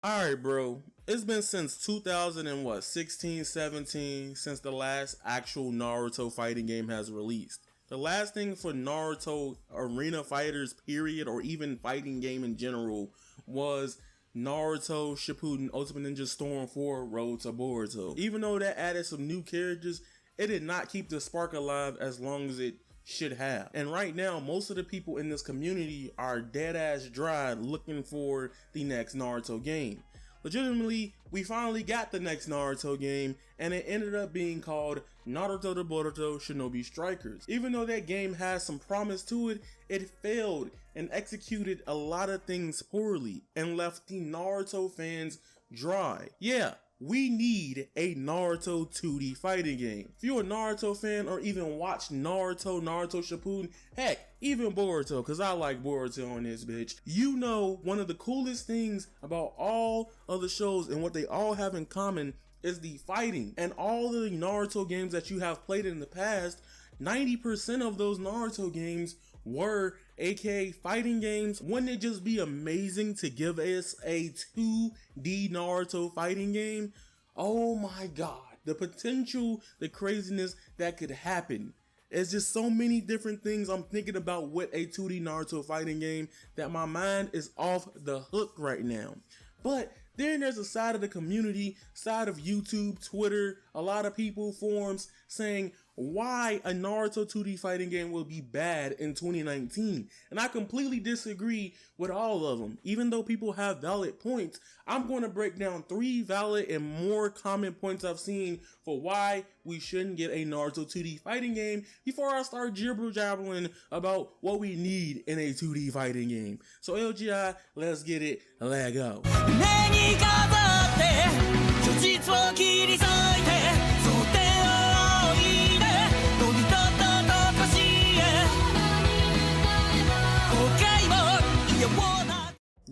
Alright, bro. It's been since 2016, 17 since the last actual Naruto fighting game has released. The last thing for Naruto Arena Fighters period, or even fighting game in general, was Naruto Shippuden Ultimate Ninja Storm 4 Road to Boruto. Even though that added some new characters, it did not keep the spark alive as long as it should have. And right now, most of the people in this community are dead ass dry looking for the next Naruto game. Legitimately, we finally got the next Naruto game, and it ended up being called Naruto to Boruto Shinobi Strikers. Even though that game has some promise to it, it failed and executed a lot of things poorly and left the Naruto fans dry. Yeah, we need a Naruto 2D fighting game. If you're a Naruto fan or even watch Naruto Shippuden, heck, even Boruto, cause I like Boruto on this bitch. You know, one of the coolest things about all of the shows and what they all have in common is the fighting. And all the Naruto games that you have played in the past, 90% of those Naruto games were aka fighting games. Wouldn't it just be amazing to give us a 2D Naruto fighting game? Oh my god, the potential, the craziness that could happen. It's just so many different things I'm thinking about with a 2D Naruto fighting game that my mind is off the hook right now. But then there's a side of the community, side of YouTube, Twitter, a lot of people, forums, saying why a Naruto 2D fighting game will be bad in 2019. And I completely disagree with all of them. Even though people have valid points, I'm going to break down 3 valid and more common points I've seen for why we shouldn't get a Naruto 2D fighting game before I start jibber-jabbering about what we need in a 2D fighting game. So LGI, let's get it, let go.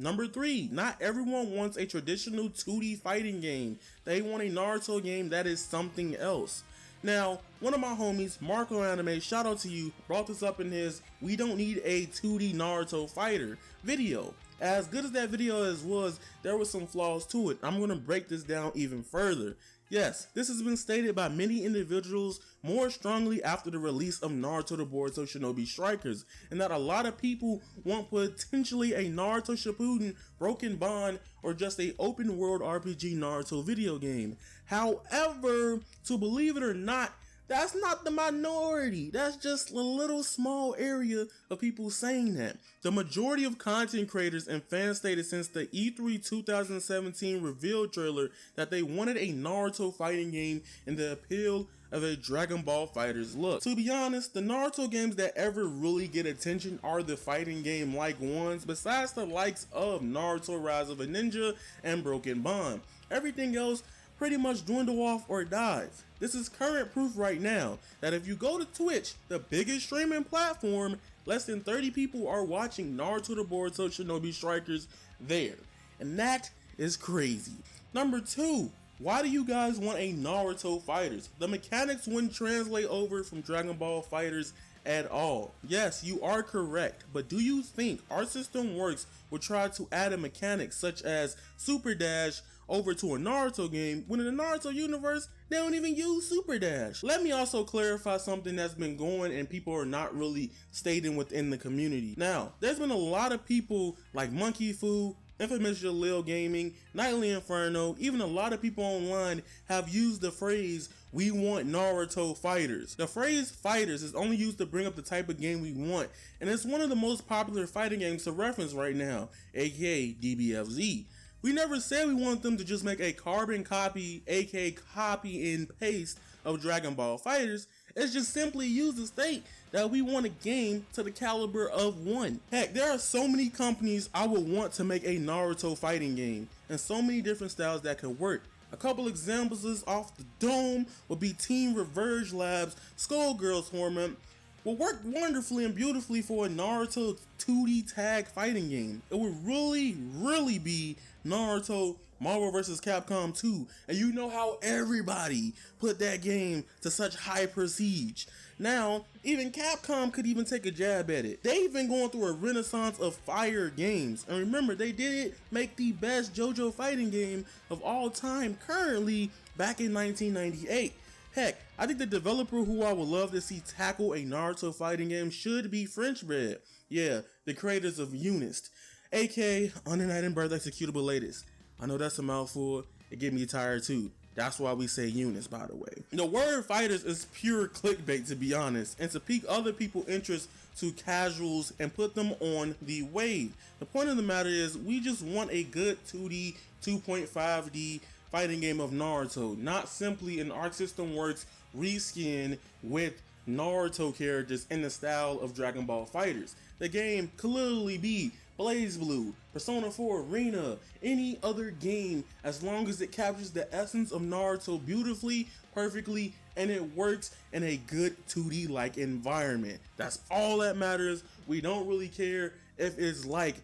Number 3, not everyone wants a traditional 2D fighting game. They want a Naruto game that is something else. Now, one of my homies, Marco Anime, shout out to you, brought this up in his "We Don't Need a 2D Naruto Fighter" video. As good as that video was, there were some flaws to it. I'm going to break this down even further. Yes, this has been stated by many individuals more strongly after the release of Naruto to Boruto Shinobi Strikers, and that a lot of people want potentially a Naruto Shippuden Broken Bond or just a open world RPG Naruto video game. However, to believe it or not, that's not the minority. That's just a little small area of people saying that. The majority of content creators and fans stated since the E3 2017 reveal trailer that they wanted a Naruto fighting game and the appeal of a Dragon Ball FighterZ look. To be honest, the Naruto games that ever really get attention are the fighting game like ones, besides the likes of Naruto Rise of a Ninja and Broken Bond. Everything else pretty much dwindle off or dies. This is current proof right now that if you go to Twitch, the biggest streaming platform, less than 30 people are watching Naruto to Boruto Shinobi Strikers there. And that is crazy. Number 2, why do you guys want a Naruto FighterZ? The mechanics wouldn't translate over from Dragon Ball FighterZ at all. Yes, you are correct, but do you think our system works will try to add a mechanic such as Super Dash over to a Naruto game when in the Naruto universe they don't even use Super Dash? Let me also clarify something that's been going and people are not really stating within the community. Now, there's been a lot of people like Monkey Fu, Infamous Jalil Gaming, Nightly Inferno, even a lot of people online have used the phrase "we want Naruto fighters." The phrase "fighters" is only used to bring up the type of game we want, and it's one of the most popular fighting games to reference right now, aka DBFZ. We never said we want them to just make a carbon copy, aka copy and paste of Dragon Ball FighterZ. It's just simply used to state that we want a game to the caliber of one. Heck, there are so many companies I would want to make a Naruto fighting game, and so many different styles that could work. A couple examples is off the dome would be Team Reverge Labs' Skullgirls tournament. Will work wonderfully and beautifully for a Naruto 2D tag fighting game. It would really be Naruto, Marvel vs. Capcom 2, and you know how everybody put that game to such high prestige. Now, even Capcom could even take a jab at it. They've been going through a renaissance of fire games, and remember, they did make the best JoJo fighting game of all time currently back in 1998. Heck, I think the developer who I would love to see tackle a Naruto fighting game should be French bred. Yeah, the creators of Unist, aka Ununited Birth Executable Latest. I know that's a mouthful, it get me tired too. That's why we say Unist, by the way. The word fighters is pure clickbait, to be honest, and to pique other people's interest to casuals and put them on the wave. The point of the matter is, we just want a good 2D, 2.5D fighting game of Naruto, not simply an Arc System Works reskin with Naruto characters in the style of Dragon Ball FighterZ. The game could literally be BlazBlue, Persona 4 Arena, any other game, as long as it captures the essence of Naruto beautifully, perfectly, and it works in a good 2D like environment. That's all that matters. We don't really care if it's like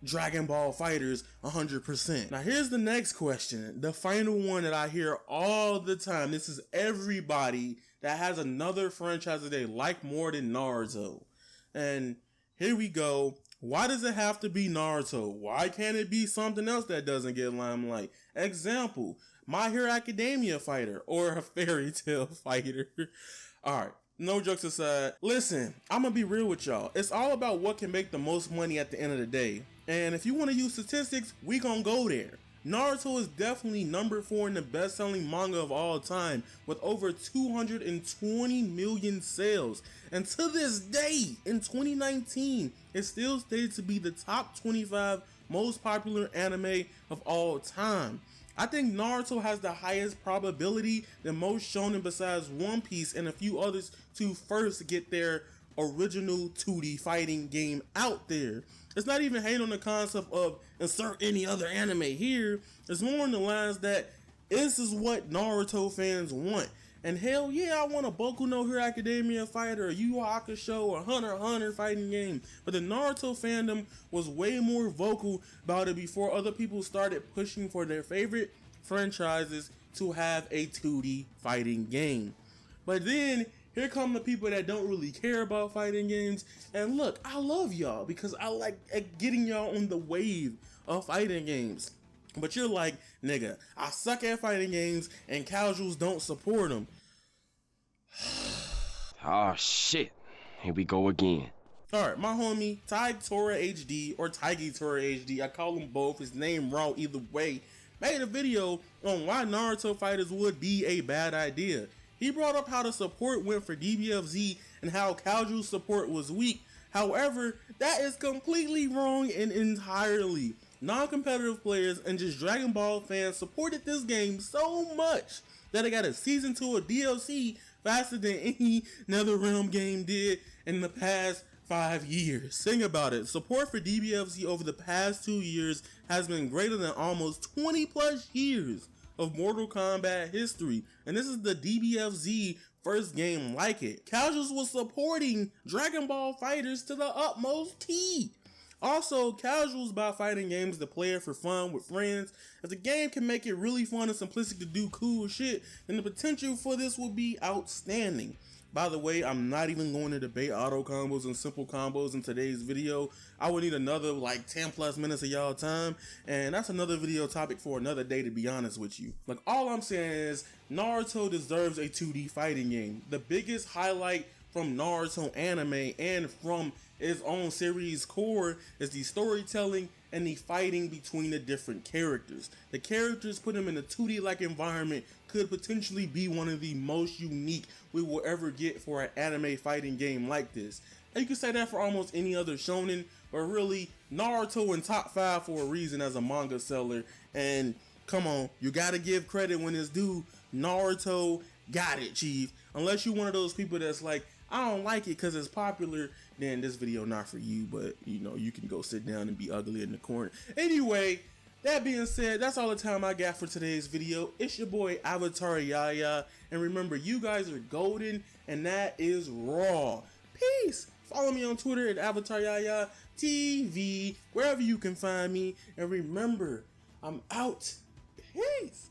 Dragon Ball FighterZ 100%. Now here's the next question, the final one that I hear all the time. This is everybody that has another franchise that they like more than Naruto. And here we go. Why does it have to be Naruto? Why can't it be something else that doesn't get limelight? Example, My Hero Academia fighter or a fairy tale fighter. Alright, no jokes aside. Listen, I'm gonna be real with y'all. It's all about what can make the most money at the end of the day. And if you want to use statistics, we gonna go there. Naruto is definitely number 4 in the best-selling manga of all time, with over 220 million sales. And to this day, in 2019, it still stays to be the top 25 most popular anime of all time. I think Naruto has the highest probability than most shonen besides One Piece and a few others to first get their original 2D fighting game out there. It's not even hating on the concept of insert any other anime here. It's more in the lines that this is what Naruto fans want. And hell yeah, I want a Boku no Hero Academia fighter, a Yu Yu Hakusho, or Hunter x Hunter fighting game. But the Naruto fandom was way more vocal about it before other people started pushing for their favorite franchises to have a 2D fighting game. But then here come the people that don't really care about fighting games. And look, I love y'all because I like getting y'all on the wave of fighting games. But you're like, nigga, I suck at fighting games and casuals don't support them. Oh shit, here we go again. Alright, my homie, Tora HD or Tora HD, I call him both, his name wrong either way, made a video on why Naruto fighters would be a bad idea. He brought up how the support went for DBFZ and how casual support was weak. However, that is completely wrong and entirely. Non-competitive players and just Dragon Ball fans supported this game so much that it got a season 2 of DLC faster than any NetherRealm game did in the past 5 years. Think about it. Support for DBFZ over the past 2 years has been greater than almost 20 plus years of Mortal Kombat history, and this is the DBFZ first game like it. Casuals was supporting Dragon Ball FighterZ to the utmost T. Also, casuals buy fighting games to play it for fun with friends. If the game can make it really fun and simplistic to do cool shit, then the potential for this will be outstanding. By the way, I'm not even going to debate auto combos and simple combos in today's video. I would need another like 10 plus minutes of y'all time, and that's another video topic for another day, to be honest with you. Like, all I'm saying is Naruto deserves a 2D fighting game. The biggest highlight from Naruto anime and from its own series core is the storytelling and the fighting between the different characters. The characters put them in a 2D like environment could potentially be one of the most unique we will ever get for an anime fighting game like this. And you can say that for almost any other shonen, but really Naruto in top 5 for a reason as a manga seller. And come on, you gotta give credit when it's due. Naruto got it, chief. Unless you're one of those people that's like, I don't like it because it's popular, then this video not for you. But you know, you can go sit down and be ugly in the corner. Anyway, that being said, that's all the time I got for today's video. It's your boy Avataryaya, and remember, you guys are golden, and that is raw. Peace. Follow me on Twitter at avataryayaTV, wherever you can find me, and remember, I'm out. Peace.